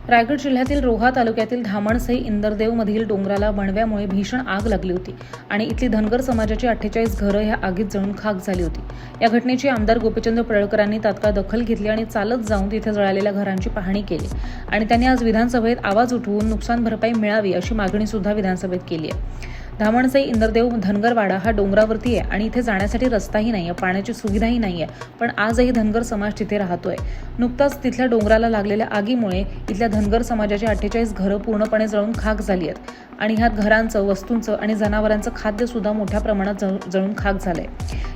रायगड जिल्ह्यातील रोहा तालुक्यातील धामणसई इंदरदेव मधील डोंगराला बनव्यामुळे भीषण आग लागली होती आणि इथली धनगर समाजाची 48 घरं ह्या आगीत जळून खाक झाली होती। या घटनेची आमदार गोपीचंद पडळकरांनी तात्काळ दखल घेतली आणि चालत जाऊन तिथे जळालेल्या घरांची पाहणी केली आणि त्यांनी आज विधानसभेत आवाज उठवून नुकसान भरपाई मिळावी अशी मागणी सुद्धा विधानसभेत केली आहे। धामणसई इंदरदेव धनगरवाडा हा डोंगरावरती आहे आणि इथे जाण्यासाठी रस्ताही नाहीये, पाण्याची सुविधाही नाहीये, पण आजही धनगर समाज तिथे राहतोय। नुकताच तिथल्या डोंगराला लागलेल्या आगीमुळे इथल्या धनगर समाजाची 48 घरं पूर्णपणे जळून खाक झाली आहेत आणि ह्यात घरांचं, वस्तूंचं आणि जनावरांचं खाद्य सुद्धा मोठ्या प्रमाणात जळून खाक झालंय।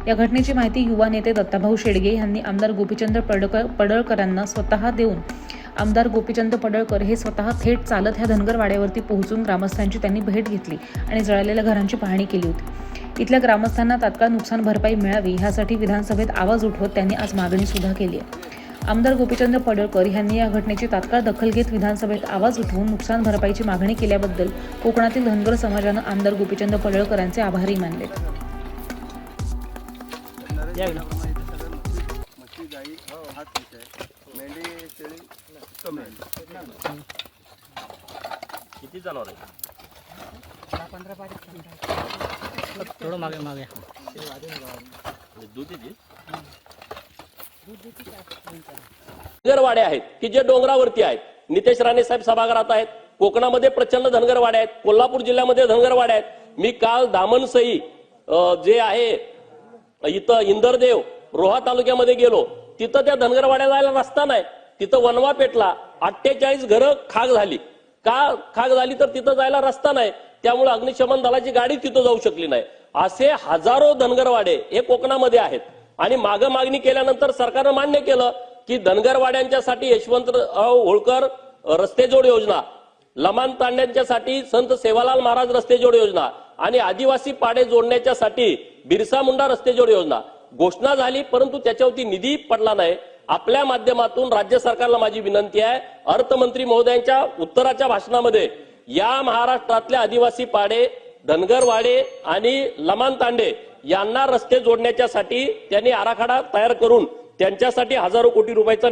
या घटनेची माहिती युवा नेते दत्ताभाऊ शेडगे यांनी आमदार गोपीचंद पडळकरांना स्वतः देऊन आमदार गोपीचंद पडळकर हे स्वतः थेट चालत ह्या धनगरवाड्यावरती पोहोचून ग्रामस्थांची त्यांनी भेट घेतली आणि जळालेल्या घरांची पाहणी केली होती। इथल्या ग्रामस्थांना तात्काळ नुकसान भरपाई मिळावी ह्यासाठी विधानसभेत आवाज उठवत त्यांनी आज मागणी सुद्धा केली आहे। आमदार गोपीचंद पडळकर यांनी या घटनेची तात्काळ दखल घेत विधानसभेत आवाज उठवून नुकसान भरपाईची मागणी केल्याबद्दल कोकणातील धनगर समाजानं आमदार गोपीचंद पडळकरांचे आभारी मानले। किती जनावर आहे? 10-15 थोडं मागे दुधीची धनगरवाडे आहेत की जे डोंगरावरती आहेत। नितेश राणे साहेब सभागृहात आहेत। कोकणामध्ये प्रचंड धनगरवाडे आहेत। कोल्हापूर जिल्ह्यामध्ये धनगरवाडे आहेत। मी काल धामणसई जे आहे इथं इंदरदेव रोहा तालुक्यामध्ये गेलो, तिथं त्या धनगरवाड्याला जायला रस्ता नाही। तिथं वनवा पेटला, 48 घरं खाक झाली। का खाक झाली तर तिथं जायला रस्ता नाही, त्यामुळे अग्निशमन दलाची गाडी तिथं जाऊ शकली नाही। असे हजारो धनगरवाडे हे कोकणामध्ये आहेत आणि मागणी केल्यानंतर सरकारनं मान्य केलं की धनगरवाड्यांच्यासाठी यशवंतराव होळकर रस्ते जोड योजना, लमाण तांड्यांच्यासाठी संत सेवालाल महाराज रस्ते जोड योजना आणि आदिवासी पाडे जोडण्याच्यासाठी बिरसा मुंडा रस्ते जोड योजना घोषणा झाली, परंतु त्याच्यावरती निधी पडला नाही। आपल्या माध्यमातून राज्य सरकारला माझी विनंती आहे, अर्थमंत्री महोदयांच्या उत्तराच्या भाषणामध्ये या महाराष्ट्रातल्या आदिवासी पाडे, धनगरवाडे आणि लमाण तांडे यांना रस्ते जोडण्याच्यासाठी त्यांनी आराखडा तयार करून त्यांच्यासाठी हजारो कोटी रुपयाचा